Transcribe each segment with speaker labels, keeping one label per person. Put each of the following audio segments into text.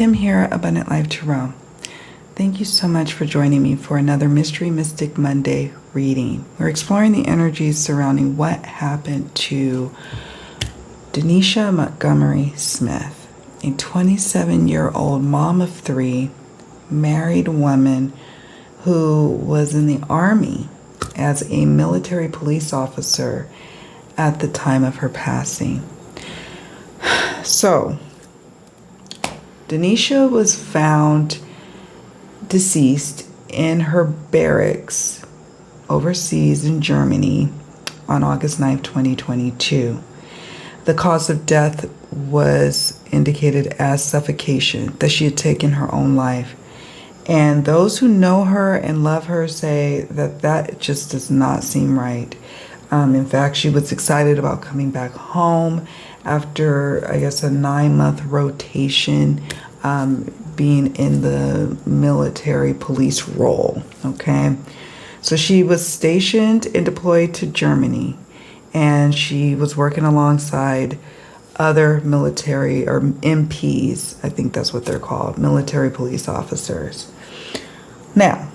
Speaker 1: Kim here, Abundant Life Tarot. Thank you so much for joining me for another Mystery Mystic Monday reading. We're exploring the energies surrounding what happened to Denisha Montgomery-Smith, a 27-year-old mom of three, married woman who was in the Army as a military police officer at the time of her passing. So, Denisha was found deceased in her barracks overseas in Germany on August 9th, 2022. The cause of death was indicated as suffocation, that she had taken her own life. And those who know her and love her say that that just does not seem right. In fact, she was excited about coming back home after, I guess, a 9-month rotation, being in the military police role, okay? So she was stationed and deployed to Germany, and she was working alongside other military, or MPs, I think that's what they're called, military police officers. Now,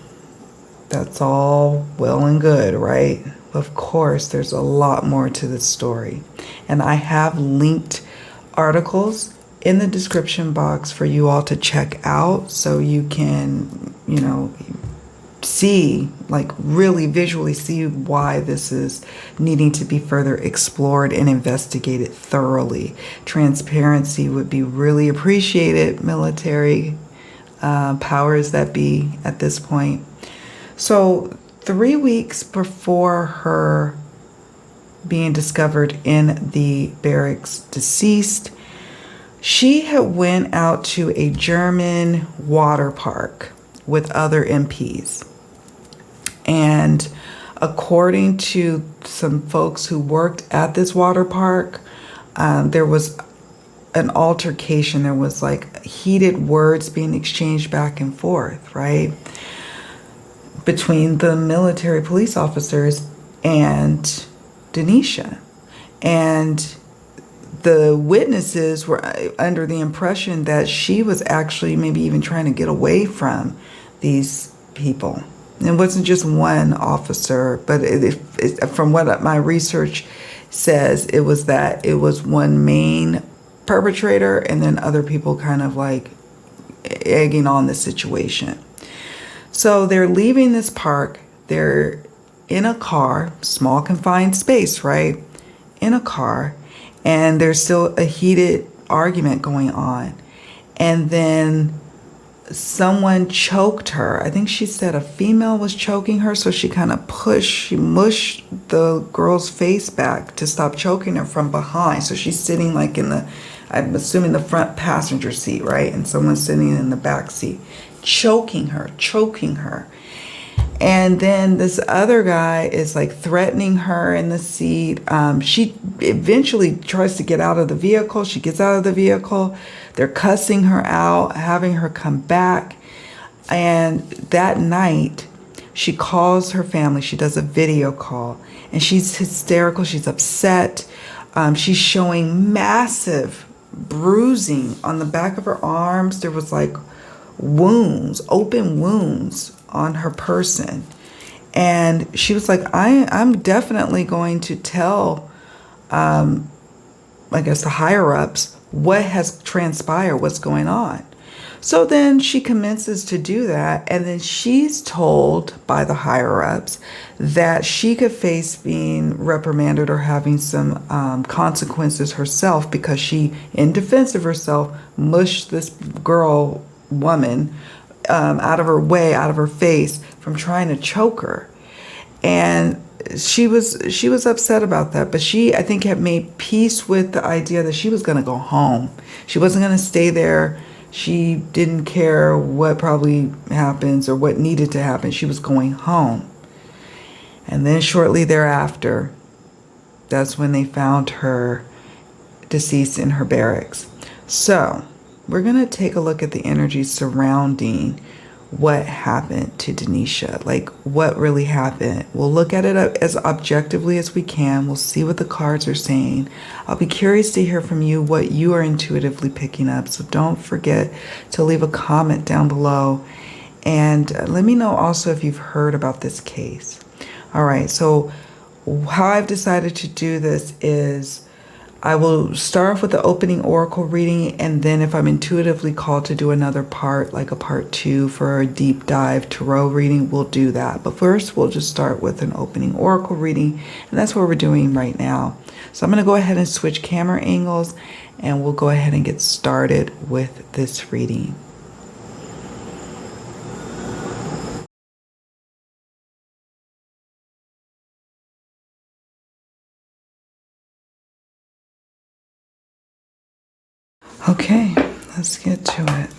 Speaker 1: that's all well and good, right? Of course, there's a lot more to this story. And I have linked articles in the description box for you all to check out so you can, see, like really visually see why this is needing to be further explored and investigated thoroughly. Transparency would be really appreciated, military powers that be at this point. So 3 weeks before her being discovered in the barracks deceased, she had went out to a German water park with other MPs. And according to some folks who worked at this water park, there was an altercation. There was like heated words being exchanged back and forth, right? Between the military police officers and Denisha. And the witnesses were under the impression that she was actually maybe even trying to get away from these people. It wasn't just one officer, but from what my research says, it was one main perpetrator and then other people kind of like egging on the situation. So they're leaving this park. They're in a car, small confined space, right? In a car. And there's still a heated argument going on. And then someone choked her. I think she said a female was choking her. So she kind of mushed the girl's face back to stop choking her from behind. So she's sitting like in I'm assuming the front passenger seat, right? And someone's sitting in the back seat, choking her. And then this other guy is like threatening her in the seat. She eventually tries to get out of the vehicle. She gets out of the vehicle. They're cussing her out, having her come back. And that night, she calls her family. She does a video call. And she's hysterical. She's upset. She's showing massive bruising on the back of her arms. There was like wounds, open wounds on her person. And she was like, I'm definitely going to tell, I guess, the higher ups what has transpired, what's going on. So then she commences to do that. And then she's told by the higher ups that she could face being reprimanded or having some consequences herself because she, in defense of herself, mushed this woman out of her way, out of her face, from trying to choke her. And she was upset about that, but she, I think, had made peace with the idea that she was going to go home. She wasn't going to stay there. She didn't care what probably happens or what needed to happen. She was going home. And then shortly thereafter, that's when they found her deceased in her barracks. So we're going to take a look at the energy surrounding what happened to Denisha, like what really happened. We'll look at it as objectively as we can. We'll see what the cards are saying. I'll be curious to hear from you what you are intuitively picking up. So don't forget to leave a comment down below. And let me know also if you've heard about this case. All right, so how I've decided to do this is I will start off with the opening oracle reading, and then if I'm intuitively called to do another part, like a part 2 for a deep dive tarot reading, we'll do that. But first, we'll just start with an opening oracle reading, and that's what we're doing right now. So I'm going to go ahead and switch camera angles, and we'll go ahead and get started with this reading. Okay, let's get to it.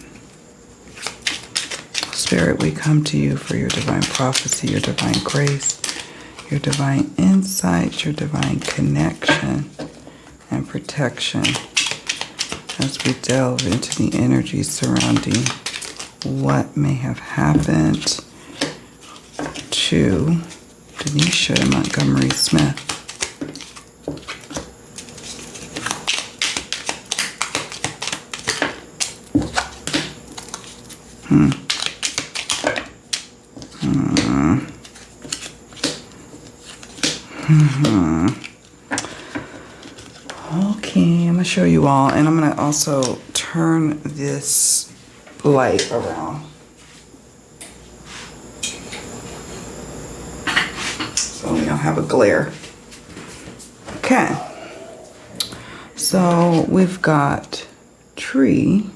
Speaker 1: Spirit, we come to you for your divine prophecy, your divine grace, your divine insight, your divine connection and protection as we delve into the energy surrounding what may have happened to Denisha Montgomery-Smith. Okay, I'm going to show you all, and I'm going to also turn this light around so we don't have a glare. Okay, so we've got tree,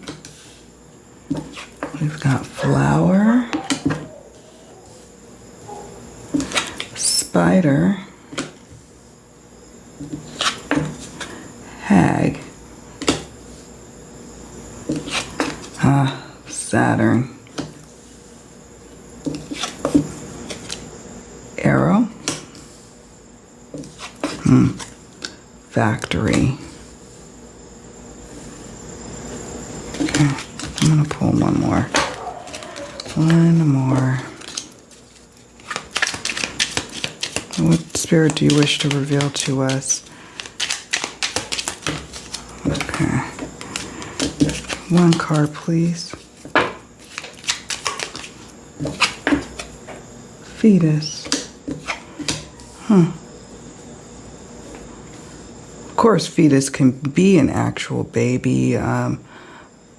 Speaker 1: we've got flower, spider, hag, Saturn, arrow, factory. Okay, I'm gonna pull one more. What spirit do you wish to reveal to us? Okay. One card, please. Fetus. Of course, fetus can be an actual baby,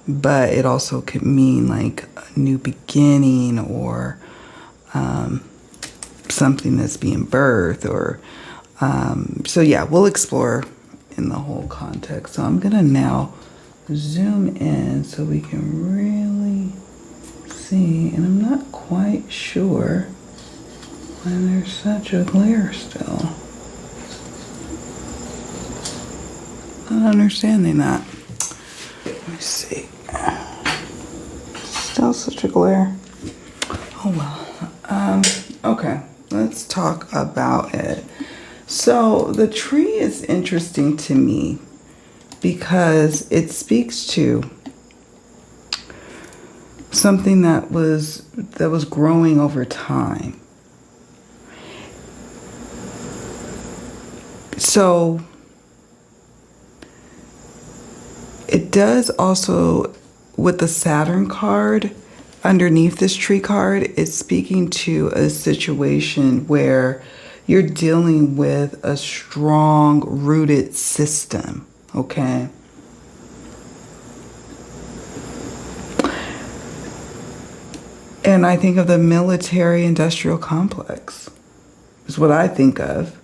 Speaker 1: but it also could mean like a new beginning or something that's being birthed or so yeah, we'll explore in the whole context. So I'm gonna now zoom in so we can really see, and I'm not quite sure why there's such a glare still. Not understanding that. Let me see. Still such a glare. Oh well. Okay, let's talk about it. So the tree is interesting to me because it speaks to something that was growing over time. So it does also, with the Saturn card underneath this tree card, it's speaking to a situation where you're dealing with a strong rooted system, okay? And I think of the military industrial complex, is what I think of.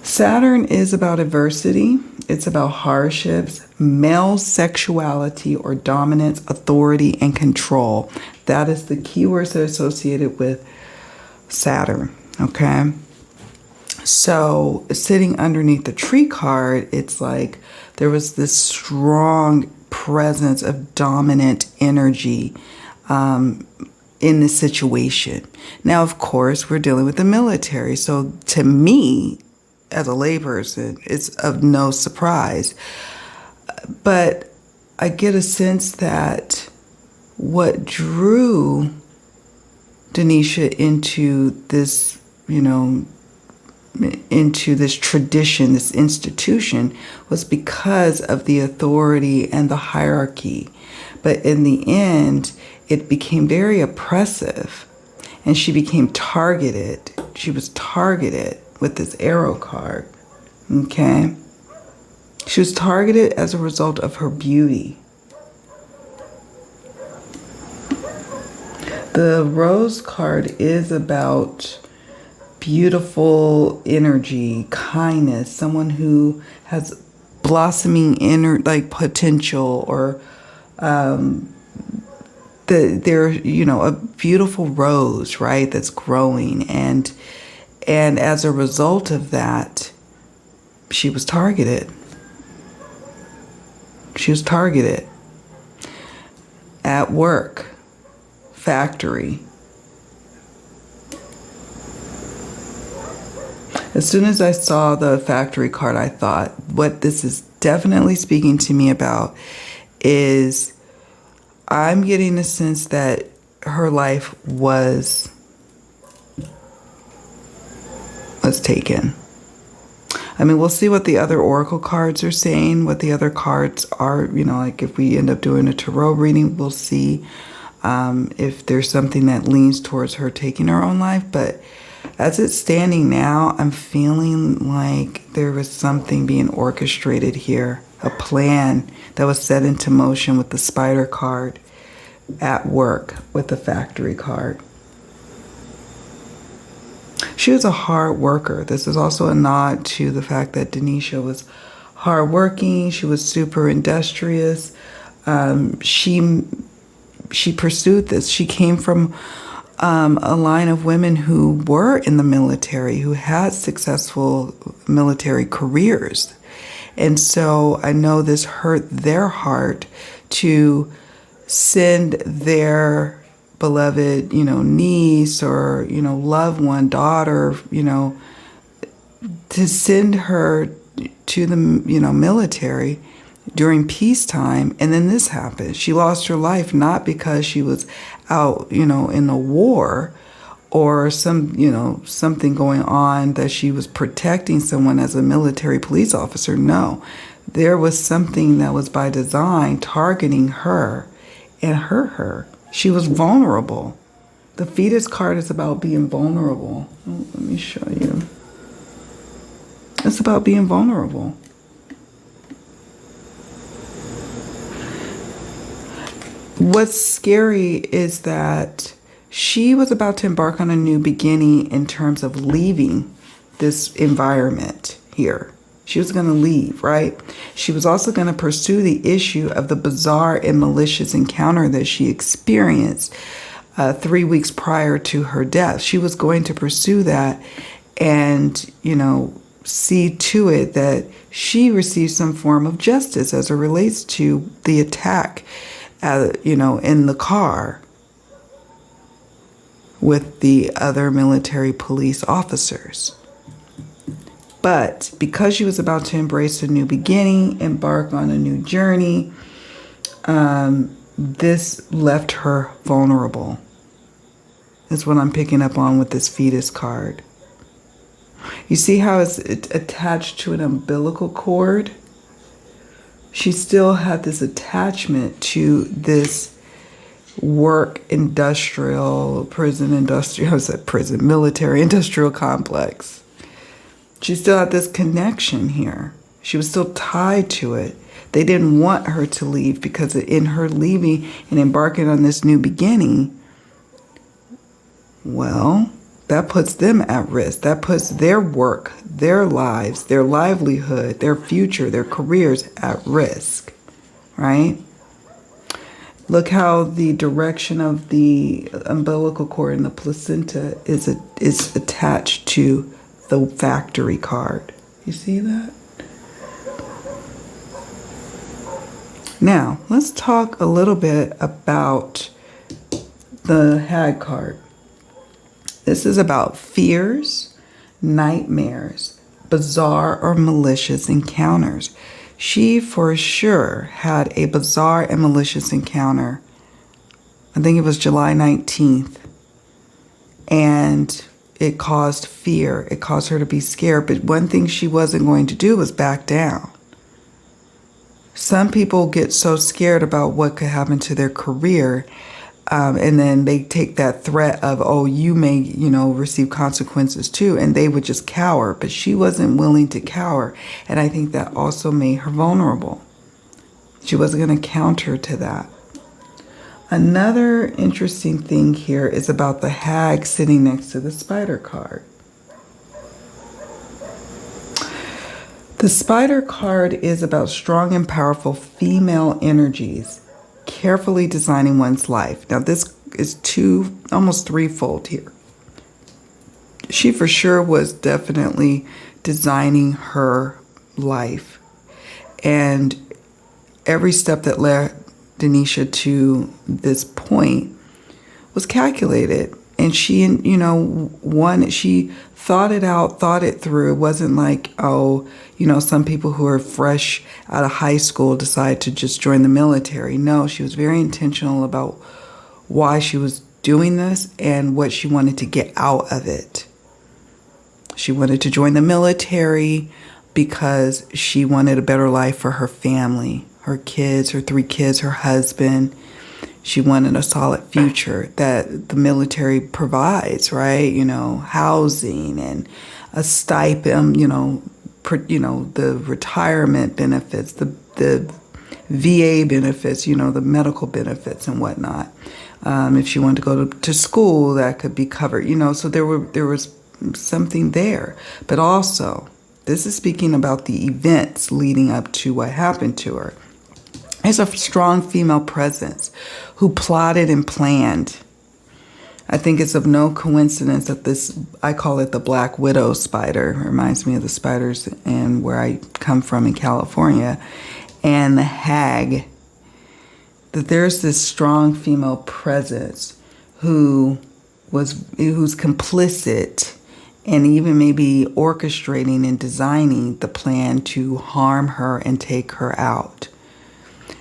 Speaker 1: Saturn is about adversity. It's about hardships, male sexuality or dominance, authority, and control. That is the keywords that are associated with Saturn, okay? So sitting underneath the tree card, it's like there was this strong presence of dominant energy in this situation. Now, of course, we're dealing with the military. So to me, as a layperson, it's of no surprise. But I get a sense that what drew Denisha into this, into this tradition, this institution, was because of the authority and the hierarchy. But in the end, it became very oppressive, and she became targeted. She was targeted with this arrow card, okay? She was targeted as a result of her beauty. The rose card is about beautiful energy, kindness, someone who has blossoming inner potential, or they're a beautiful rose, right, that's growing, and as a result of that, she was targeted. She was targeted at work, factory. As soon as I saw the factory card, I thought, what this is definitely speaking to me about is I'm getting the sense that her life was taken. I mean, we'll see what the other oracle cards are saying, what the other cards are, like if we end up doing a tarot reading, we'll see if there's something that leans towards her taking her own life. But as it's standing now, I'm feeling like there was something being orchestrated here, a plan that was set into motion with the spider card, at work with the factory card. She was a hard worker. This is also a nod to the fact that Denisha was hardworking. She was super industrious. She pursued this. She came from a line of women who were in the military, who had successful military careers. And so I know this hurt their heart to send their beloved, niece or, loved one, daughter, to send her to the, military during peacetime. And then this happened. She lost her life not because she was out, in a war or something going on that she was protecting someone as a military police officer. No, there was something that was by design targeting her and hurt her. She was vulnerable. The fetus card is about being vulnerable. Oh, let me show you. It's about being vulnerable. What's scary is that she was about to embark on a new beginning in terms of leaving this environment here. She was going to leave, right? She was also going to pursue the issue of the bizarre and malicious encounter that she experienced 3 weeks prior to her death. She was going to pursue that and, see to it that she received some form of justice as it relates to the attack, in the car with the other military police officers. But because she was about to embrace a new beginning, embark on a new journey, this left her vulnerable. Is what I'm picking up on with this fetus card. You see how it's attached to an umbilical cord? She still had this attachment to this military industrial complex. She still had this connection here. She was still tied to it. They didn't want her to leave because in her leaving and embarking on this new beginning, well, that puts them at risk. That puts their work, their lives, their livelihood, their future, their careers at risk, right? Look how the direction of the umbilical cord and the placenta is attached to the factory card. You see that? Now, let's talk a little bit about the Hag card. This is about fears, nightmares, bizarre or malicious encounters. She for sure had a bizarre and malicious encounter. I think it was July 19th. And it caused fear. It caused her to be scared. But one thing she wasn't going to do was back down. Some people get so scared about what could happen to their career, and then they take that threat of, oh, you may, receive consequences too, and they would just cower. But she wasn't willing to cower, and I think that also made her vulnerable. She wasn't going to counter to that. Another interesting thing here is about the hag sitting next to the spider card. The spider card is about strong and powerful female energies, carefully designing one's life. Now this is almost threefold here. She for sure was definitely designing her life. And every step that led Denisha to this point was calculated. And she, she thought it out, thought it through. It wasn't like, some people who are fresh out of high school decide to just join the military. No, she was very intentional about why she was doing this and what she wanted to get out of it. She wanted to join the military because she wanted a better life for her family, her kids, her 3 kids, her husband. She wanted a solid future that the military provides, right? Housing and a stipend, the retirement benefits, the VA benefits, the medical benefits and whatnot. If she wanted to go to school, that could be covered, so there was something there. But also, this is speaking about the events leading up to what happened to her. There's a strong female presence who plotted and planned. I think it's of no coincidence that this, I call it the Black Widow spider. It reminds me of the spiders and where I come from in California. And the hag, that there's this strong female presence who's complicit and even maybe orchestrating and designing the plan to harm her and take her out.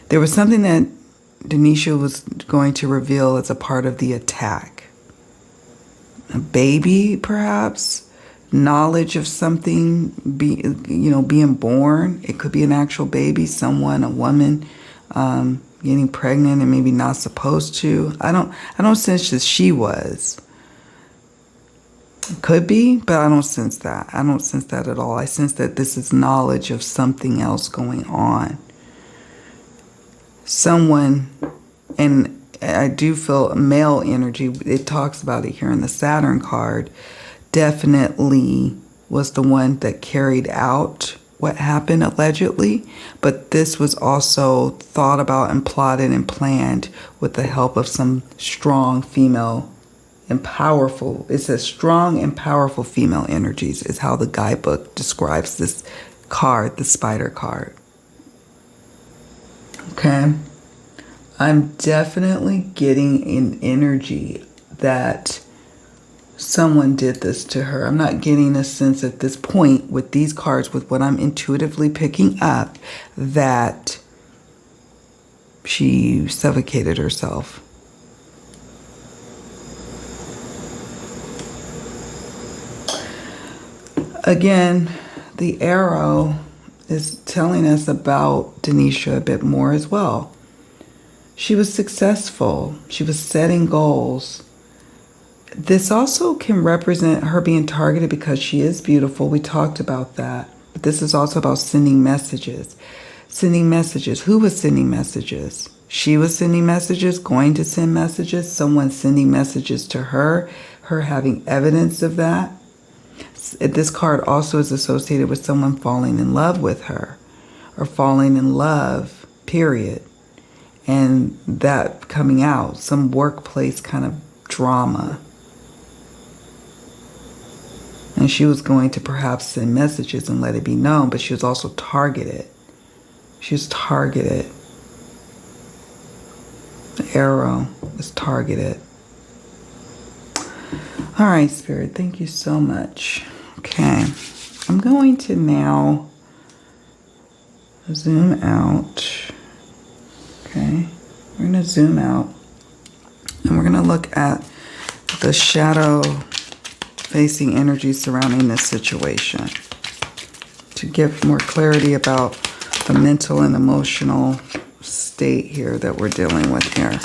Speaker 1: There was something that Denisha was going to reveal as a part of the attack. A baby, perhaps? Knowledge of something, being born. It could be an actual baby, someone, a woman, getting pregnant and maybe not supposed to. I don't sense that she was. Could be, but I don't sense that. I don't sense that at all. I sense that this is knowledge of something else going on. Someone, and I do feel male energy, it talks about it here in the Saturn card, definitely was the one that carried out what happened allegedly, but this was also thought about and plotted and planned with the help of some strong female and powerful, it says strong and powerful female energies is how the guidebook describes this card, the spider card. Okay, I'm definitely getting an energy that someone did this to her. I'm not getting a sense at this point with these cards, with what I'm intuitively picking up, that she suffocated herself. Again, the arrow is telling us about Denisha a bit more as well. She was successful. She was setting goals. This also can represent her being targeted because she is beautiful. We talked about that. But this is also about sending messages. Sending messages. Who was sending messages? She was sending messages, going to send messages, someone sending messages to her having evidence of that. This card also is associated with someone falling in love with her, or falling in love, period. And that coming out, some workplace kind of drama. And she was going to perhaps send messages and let it be known, but she was also targeted. She was targeted. The arrow was targeted. All right, Spirit, thank you so much. Okay, I'm going to now Zoom out. Okay, we're going to zoom out. And we're going to look at the shadow facing energy surrounding this situation to give more clarity about the mental and emotional state here that we're dealing with here.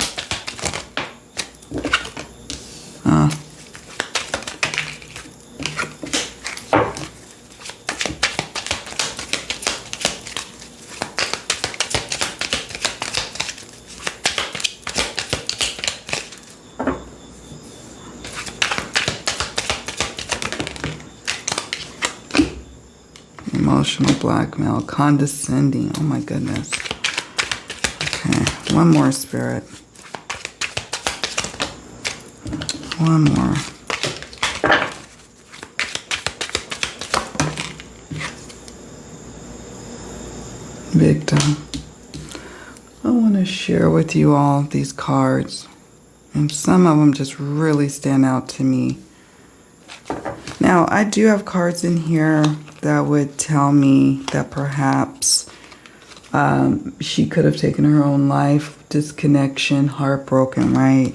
Speaker 1: Emotional blackmail, condescending. Oh my goodness. Okay, one more, Spirit. One more. Victim. I want to share with you all these cards, and some of them just really stand out to me. Now, I do have cards in here that would tell me that perhaps she could have taken her own life, disconnection, heartbroken, right?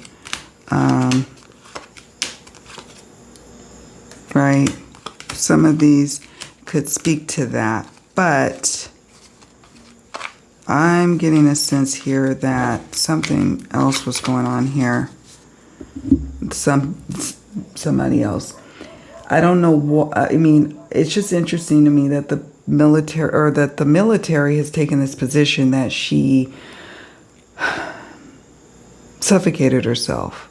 Speaker 1: Right? Some of these could speak to that, but I'm getting a sense here that something else was going on here. Somebody else. I don't know what, I mean, it's just interesting to me that the military has taken this position that she suffocated herself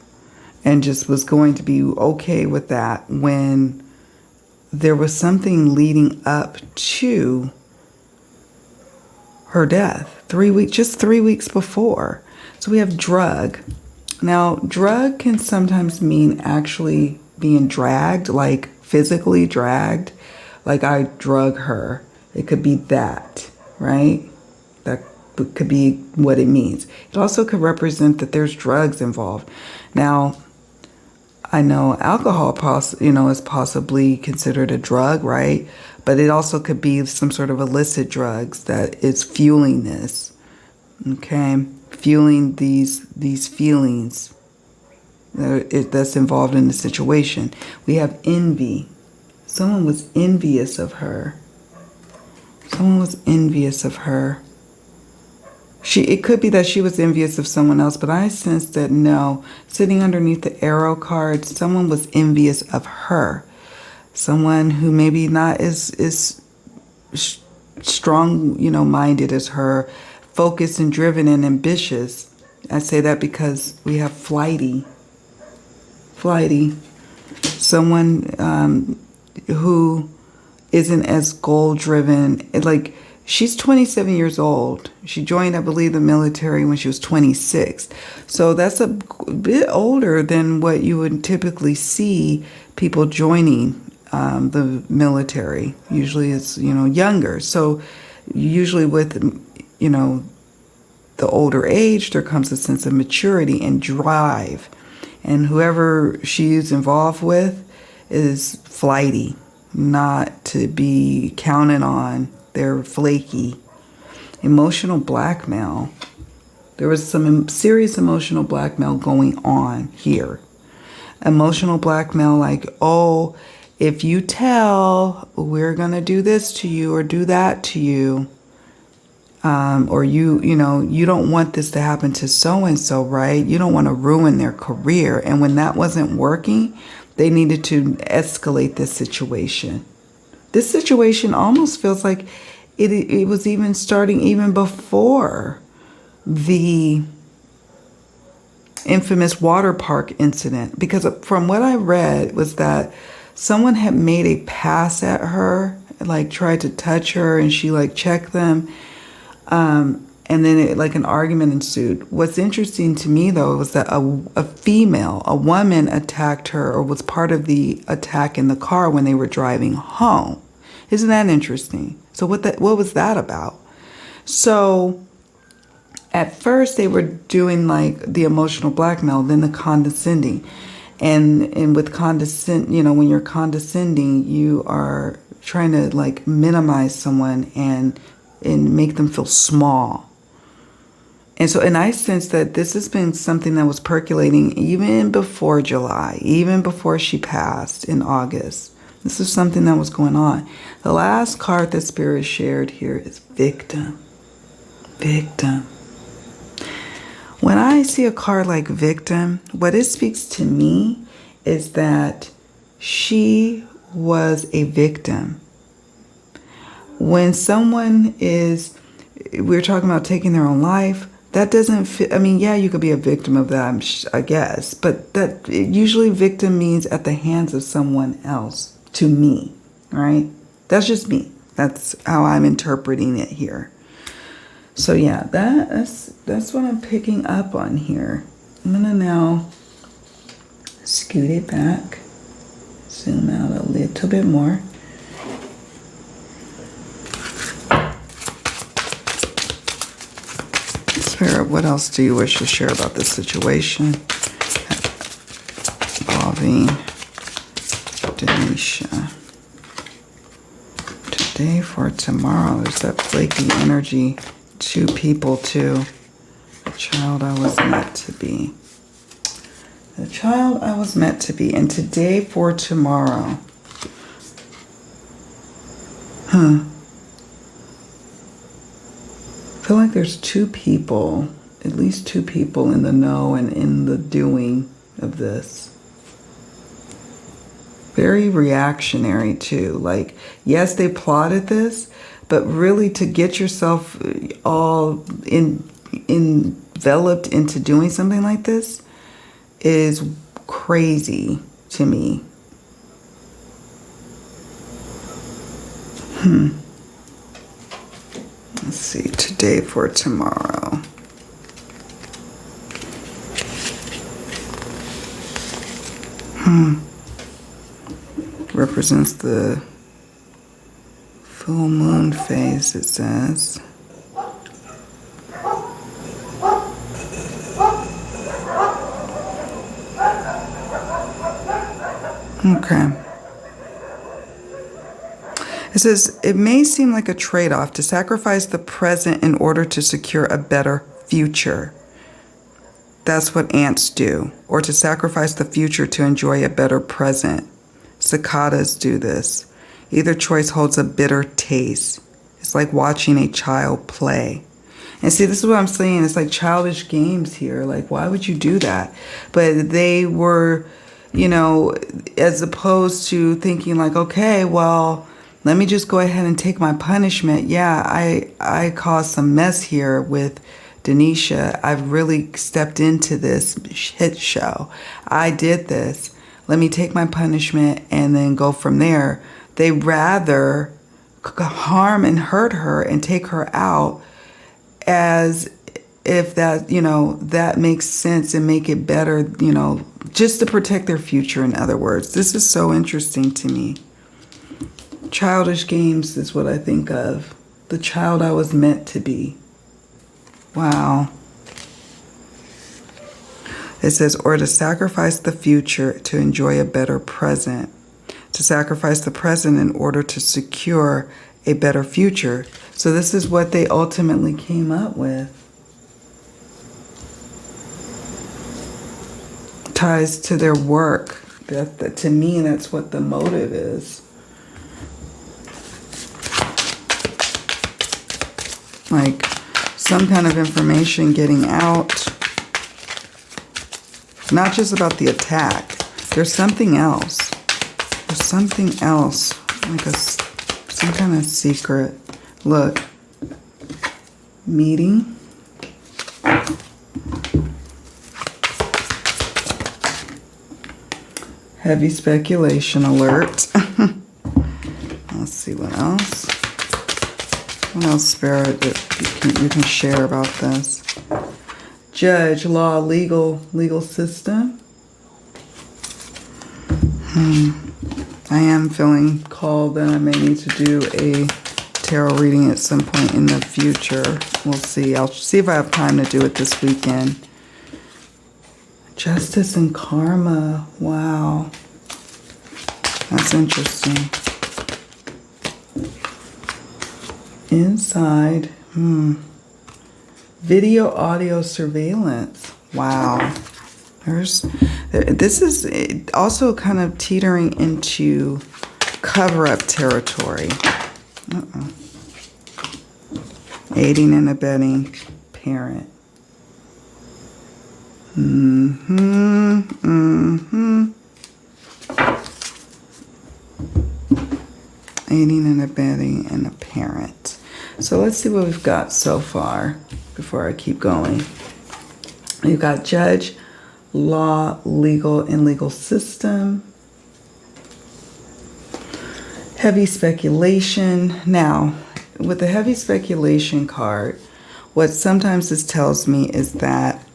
Speaker 1: and just was going to be okay with that when there was something leading up to her death. Just 3 weeks before. So we have drug. Now, drug can sometimes mean actually being dragged, like physically dragged, like I drug her. It could be that, right? That could be what it means. It also could represent that there's drugs involved. Now, I know alcohol, is possibly considered a drug, right? But it also could be some sort of illicit drugs that is fueling this, okay? Fueling these feelings that's involved in the situation. We have envy. Someone was envious of her. Someone was envious of her. It could be that she was envious of someone else, but I sense that no. Sitting underneath the arrow card, someone was envious of her. Someone who maybe not is strong, minded as her, focused and driven and ambitious. I say that because we have flighty. Someone who isn't as goal-driven. Like, she's 27 years old. She joined, I believe, the military when she was 26. So that's a bit older than what you would typically see people joining the military. Usually it's, younger. So usually with, the older age, there comes a sense of maturity and drive. And whoever she's involved with is flighty, not to be counted on. They're flaky. Emotional blackmail. There was some serious emotional blackmail going on here. Emotional blackmail like, oh, if you tell, we're going to do this to you or do that to you. Or you don't want this to happen to so-and-so, right? You don't want to ruin their career. And when that wasn't working, they needed to escalate this situation. This situation almost feels like it was even starting even before the infamous water park incident. Because from what I read was that someone had made a pass at her, like tried to touch her, and she like checked them. And then an argument ensued. What's interesting to me, though, was that a woman attacked her or was part of the attack in the car when they were driving home. Isn't that interesting? So what was that about? So at first they were doing like the emotional blackmail, then the condescending. And with when you're condescending, you are trying to like minimize someone and and make them feel small. And I sense that this has been something that was percolating even before July, even before she passed in August. This is something that was going on. The last card that Spirit shared here is victim. Victim. When I see a card like victim, what it speaks to me is that she was a victim. When someone we're talking about taking their own life, that doesn't fit. I mean, yeah, you could be a victim of that, I guess, but that usually victim means at the hands of someone else, to me, right? That's just me. That's how I'm interpreting it here. So yeah, that's what I'm picking up on here. I'm gonna now scoot it back, zoom out a little bit more. Spirit, what else do you wish to share about this situation involving Denisha? Today for tomorrow, there's that flaky energy. Two people, too. The child I was meant to be. The child I was meant to be. And today for tomorrow. I feel like there's two people, at least two people in the know and in the doing of this. Very reactionary, too. Like, yes, they plotted this, but really to get yourself all enveloped into doing something like this is crazy to me. Let's see, today for tomorrow. Represents the full moon phase, it says. Okay. It says, it may seem like a trade-off to sacrifice the present in order to secure a better future. That's what ants do. Or to sacrifice the future to enjoy a better present. Cicadas do this. Either choice holds a bitter taste. It's like watching a child play. And see, this is what I'm saying. It's like childish games here. Like, why would you do that? But they were, as opposed to thinking like, okay, well, let me just go ahead and take my punishment. Yeah, I caused some mess here with Denisha. I've really stepped into this shit show. I did this. Let me take my punishment and then go from there. They rather harm and hurt her and take her out as if that, that makes sense and make it better, just to protect their future, in other words. This is so interesting to me. Childish games is what I think of. The child I was meant to be. Wow. It says, or to sacrifice the future to enjoy a better present. To sacrifice the present in order to secure a better future. So this is what they ultimately came up with. Ties to their work. That to me, that's what the motive is. Like some kind of information getting out. Not just about the attack. There's something else. There's something else. Like some kind of secret. Look. Meeting. Heavy speculation alert. Let's see what else. What else, Spirit, that you can share about this? Judge, law, legal system. I am feeling called that I may need to do a tarot reading at some point in the future. We'll see. I'll see if I have time to do it this weekend. Justice and karma. Wow. That's interesting. Inside, video audio surveillance. Wow. This is also kind of teetering into cover-up territory. Aiding and abetting parent. Aiding and abetting and a parent. So let's see what we've got so far before I keep going. We've got judge, law, legal, and legal system. Heavy speculation. Now, with the heavy speculation card, what sometimes this tells me is that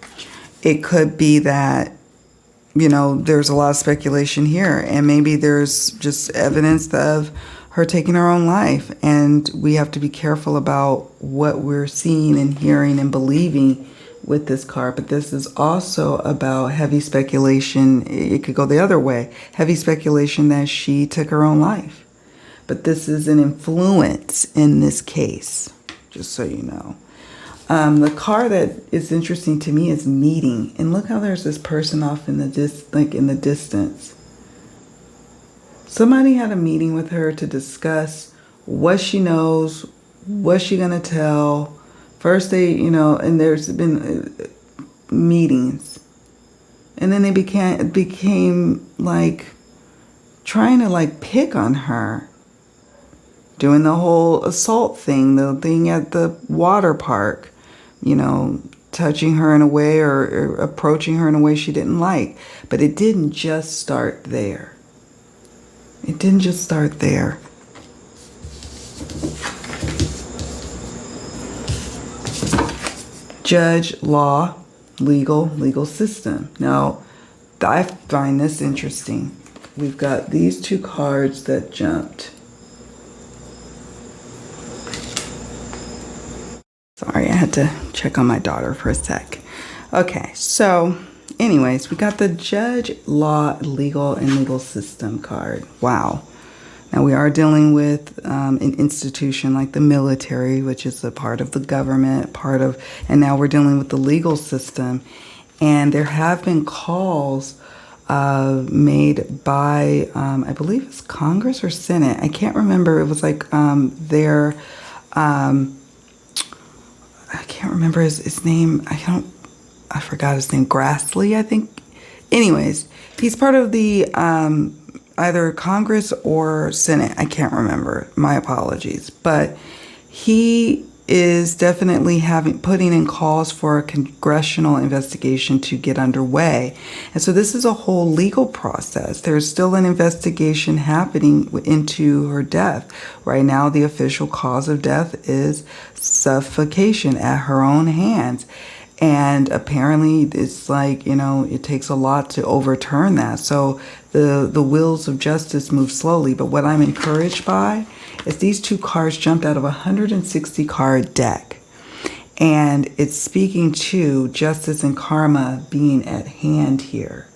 Speaker 1: it could be that, you know, there's a lot of speculation here, and maybe there's just evidence of her taking her own life, and we have to be careful about what we're seeing and hearing and believing with this card. But this is also about heavy speculation. It could go the other way. Heavy speculation that she took her own life. But this is an influence in this case, just so you know. The card that is interesting to me is meeting. And look how there's this person off in the distance. Somebody had a meeting with her to discuss what she knows, what's she gonna tell. First they, you know, and there's been meetings. And then they became like trying to like pick on her. Doing the whole assault thing, the thing at the water park, you know, touching her in a way or approaching her in a way she didn't like. But it didn't just start there. It didn't just start there. Judge, law, legal system. Now, I find this interesting. We've got these two cards that jumped. Sorry, I had to check on my daughter for a sec. Okay, so anyways, we got the judge, law, legal, and legal system card. Wow. Now we are dealing with an institution like the military, which is a part of the government, and now we're dealing with the legal system. And there have been calls made by, I believe it's Congress or Senate. I can't remember. It was like I can't remember his name. I forgot his name. Grassley, I think. Anyways, he's part of the either Congress or Senate. I can't remember. My apologies. But he is definitely putting in calls for a congressional investigation to get underway. And so this is a whole legal process. There's still an investigation happening into her death. Right now, the official cause of death is suffocation at her own hands. And apparently it's like, you know, it takes a lot to overturn that. So the wheels of justice move slowly. But what I'm encouraged by is these two cards jumped out of a 160 card deck. And it's speaking to justice and karma being at hand here.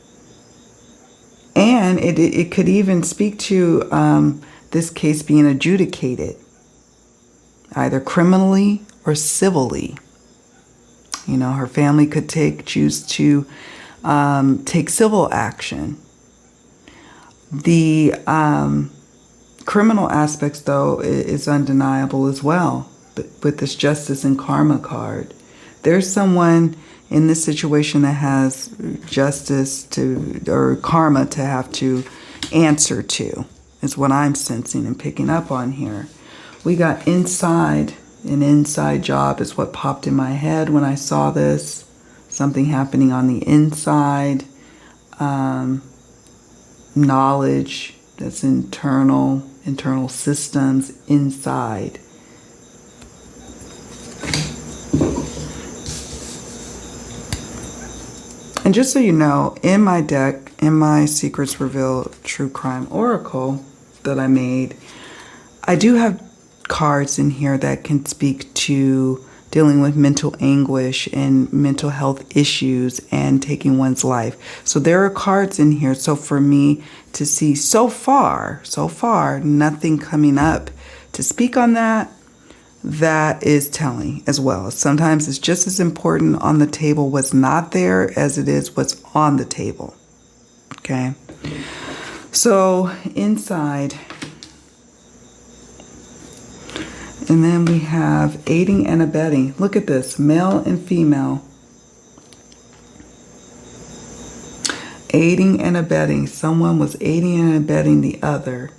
Speaker 1: And it could even speak to this case being adjudicated, either criminally or civilly. You know, her family could choose to take civil action. The criminal aspects, though, is undeniable as well. But with this justice and karma card, there's someone in this situation that has justice or karma to have to answer to, is what I'm sensing and picking up on here. We got inside. An inside job is what popped in my head when I saw this. Something happening on the inside. Knowledge that's internal systems inside. And just so you know, in my deck, in my Secrets Revealed True Crime Oracle that I made, I do have cards in here that can speak to dealing with mental anguish and mental health issues and taking one's life. So there are cards in here. So for me to see so far, nothing coming up to speak on that. that is telling as well. Sometimes it's just as important on the table what's not there as it is what's on the table. Okay. So inside, and then we have aiding and abetting. Look at this, male and female. Aiding and abetting. Someone was aiding and abetting the other.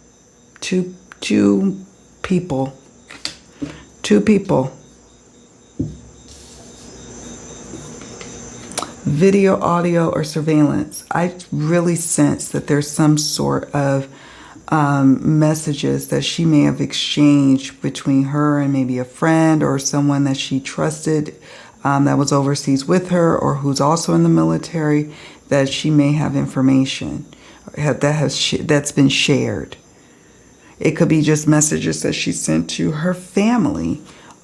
Speaker 1: Two people. Two people. Video, audio, or surveillance. I really sense that there's some sort of messages that she may have exchanged between her and maybe a friend or someone that she trusted that was overseas with her or who's also in the military, that she may have information that's been shared. It could be just messages that she sent to her family.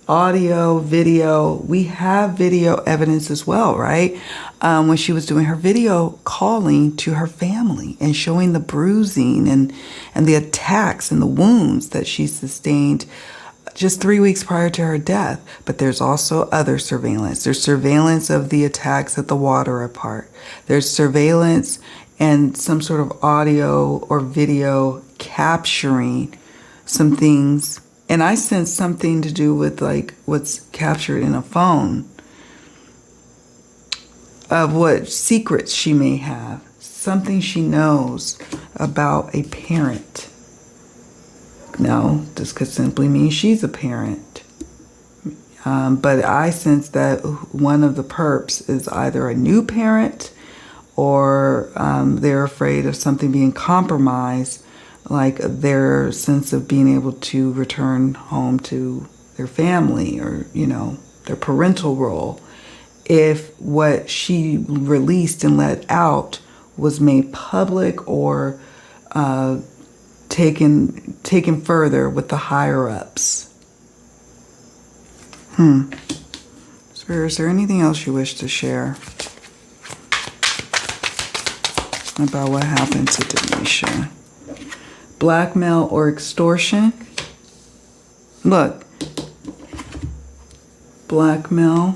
Speaker 1: Audio, video. We have video evidence as well, right? When she was doing her video calling to her family and showing the bruising and the attacks and the wounds that she sustained just 3 weeks prior to her death. But there's also other surveillance. There's surveillance of the attacks at the water park. There's surveillance and some sort of audio or video capturing some things. And I sense something to do with like what's captured in a phone of what secrets she may have. Something she knows about a parent. No, this could simply mean she's a parent. But I sense that one of the perps is either a new parent or they're afraid of something being compromised, like their sense of being able to return home to their family or, you know, their parental role. If what she released and let out was made public or taken further with the higher ups. Spirit, is there anything else you wish to share about what happened to Denisha? Blackmail or extortion? Look. Blackmail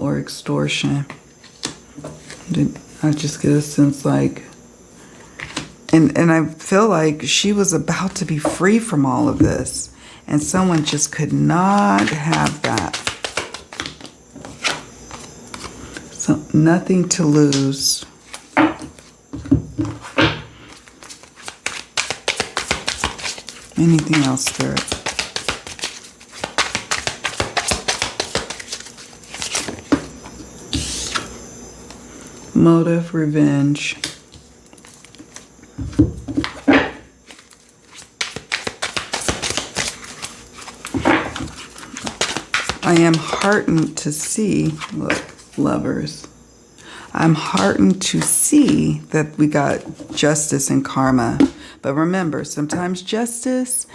Speaker 1: or extortion. I just get a sense like, and I feel like she was about to be free from all of this, and someone just could not have that. So nothing to lose. Anything else, Spirit? Motive, revenge. I am heartened to see, look, Lovers. I'm heartened to see that we got justice and karma. But remember, sometimes justice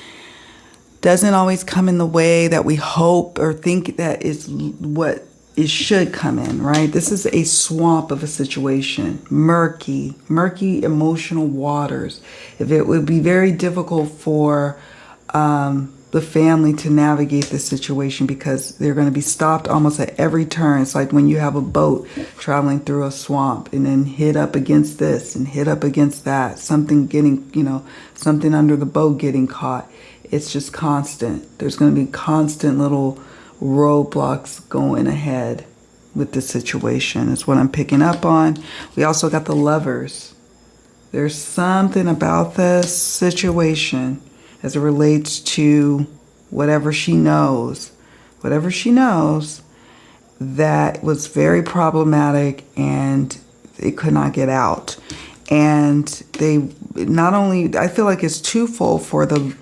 Speaker 1: doesn't always come in the way that we hope or think that is what it should come in, right? This is a swamp of a situation. Murky emotional waters. If it would be very difficult for the family to navigate this situation because they're going to be stopped almost at every turn. It's like when you have a boat traveling through a swamp and then hit up against this and hit up against that. Something getting, something under the boat getting caught. It's just constant. There's going to be constant little roadblocks going ahead with the situation. Is what I'm picking up on. We also got the Lovers. There's something about this situation as it relates to whatever she knows that was very problematic and it could not get out. And they not only, I feel like it's twofold for the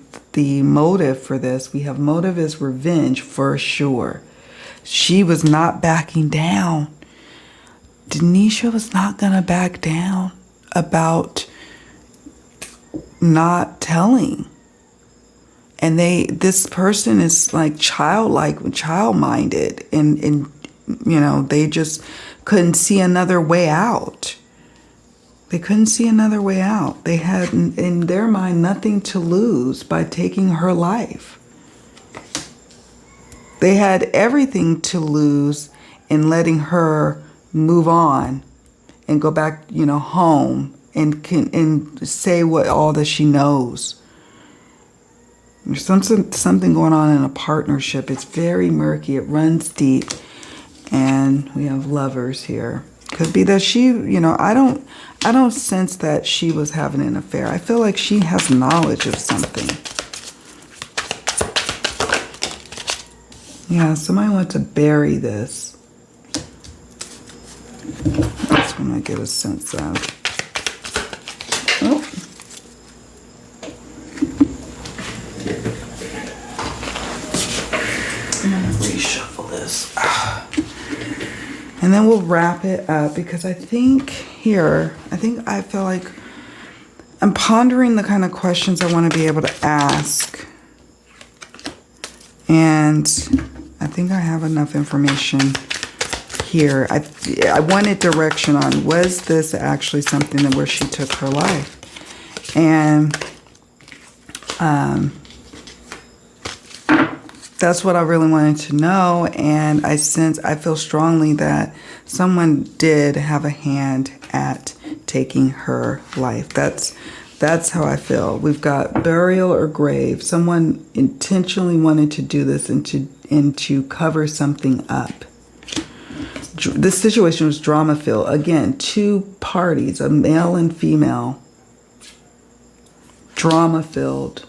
Speaker 1: motive for this. We have motive as revenge for sure. She was not backing down. Denisha was not going to back down about not telling. And this person is like child-minded, and they just couldn't see another way out. They couldn't see another way out. They had, in their mind, nothing to lose by taking her life. They had everything to lose in letting her move on and go back, you know, home and say what all that she knows. There's something going on in a partnership. It's very murky. It runs deep. And we have Lovers here. Could be that she, you know, I don't sense that she was having an affair. I feel like she has knowledge of something. Yeah, somebody wants to bury this. That's what I get a sense of. Oh. I'm gonna reshuffle this. And then we'll wrap it up because I feel like I'm pondering the kind of questions I want to be able to ask. And I think I have enough information here. I wanted direction on, was this actually something where she took her life? And that's what I really wanted to know. And I feel strongly that someone did have a hand at taking her life. That's how I feel. We've got burial or grave. Someone intentionally wanted to do this and to cover something up. This situation was drama-filled. Again, two parties, a male and female. Drama-filled.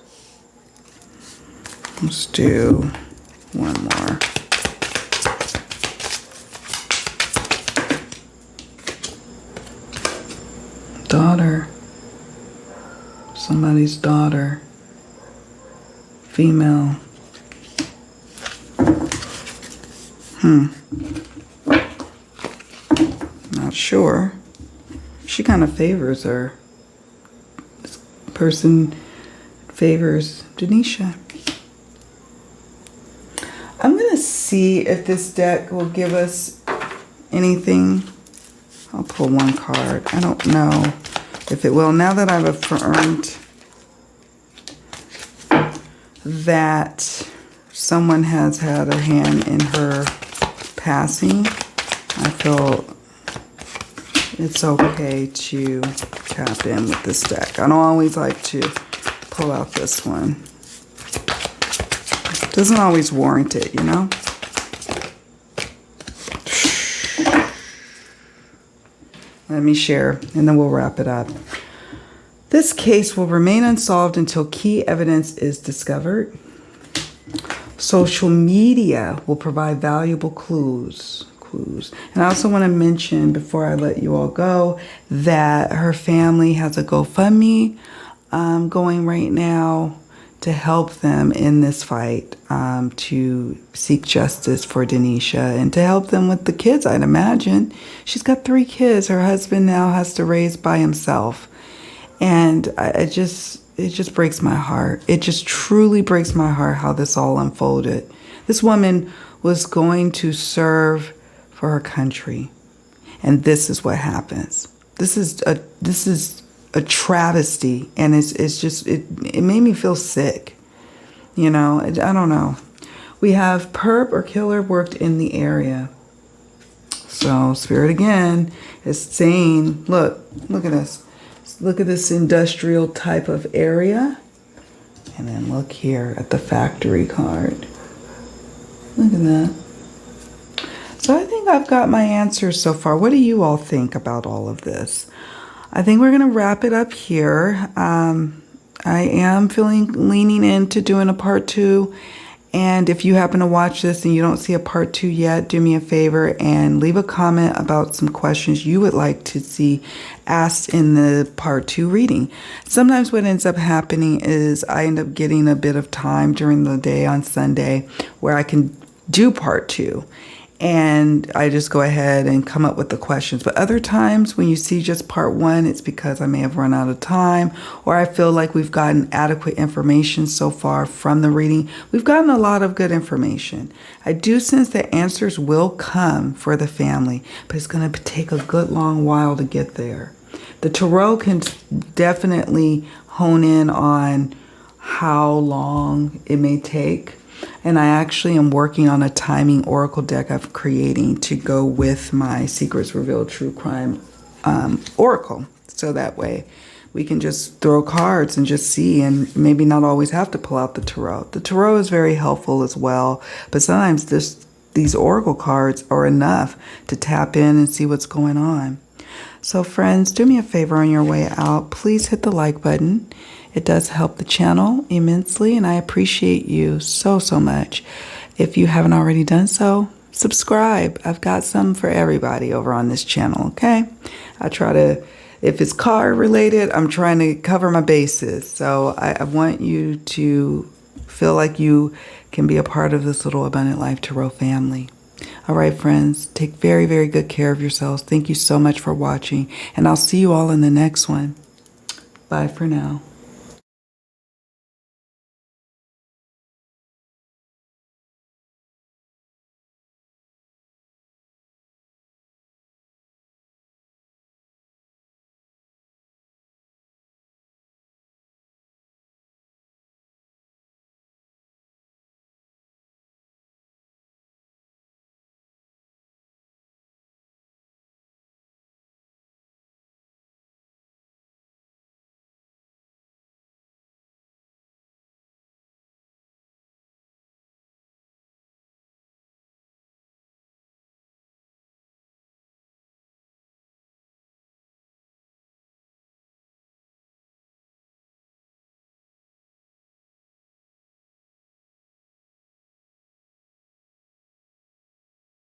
Speaker 1: Let's do one more. Daughter. Somebody's daughter. Female. Not sure. She kind of favors her. This person favors Denisha. I'm going to see if this deck will give us anything. I'll pull one card. I don't know if it will. Now that I've affirmed that someone has had a hand in her passing, I feel it's okay to tap in with this deck. I don't always like to pull out this one. Doesn't always warrant it, you know? Let me share, and then we'll wrap it up. This case will remain unsolved until key evidence is discovered. Social media will provide valuable clues. And I also want to mention, before I let you all go, that her family has a GoFundMe going right now to help them in this fight, to seek justice for Denisha and to help them with the kids, I'd imagine. She's got 3 kids. Her husband now has to raise by himself. And it just breaks my heart. It just truly breaks my heart how this all unfolded. This woman was going to serve for her country. And this is what happens. This is a travesty, and it made me feel sick. You know, I don't know. We have perp or killer worked in the area. So Spirit again is saying, look at this. Look at this industrial type of area. And then look here at the factory card. Look at that. So I think I've got my answers so far. What do you all think about all of this? I think we're going to wrap it up here. I am leaning into doing a part 2. And if you happen to watch this and you don't see a part 2 yet, do me a favor and leave a comment about some questions you would like to see asked in the part 2 reading. Sometimes what ends up happening is I end up getting a bit of time during the day on Sunday where I can do part 2. And I just go ahead and come up with the questions. But other times when you see just part 1, it's because I may have run out of time, or I feel like we've gotten adequate information so far from the reading. We've gotten a lot of good information. I do sense that answers will come for the family, but it's going to take a good long while to get there. The tarot can definitely hone in on how long it may take. And I actually am working on a timing oracle deck I'm creating to go with my Secrets Revealed True Crime oracle. So that way we can just throw cards and just see, and maybe not always have to pull out the tarot. The tarot is very helpful as well, but sometimes these oracle cards are enough to tap in and see what's going on. So friends, do me a favor on your way out. Please hit the like button. It does help the channel immensely, and I appreciate you so, so much. If you haven't already done so, subscribe. I've got some for everybody over on this channel, okay? I try to, if it's car related, I'm trying to cover my bases. So I want you to feel like you can be a part of this little Abundant Life Tarot family. All right, friends, take very, very good care of yourselves. Thank you so much for watching, and I'll see you all in the next one. Bye for now.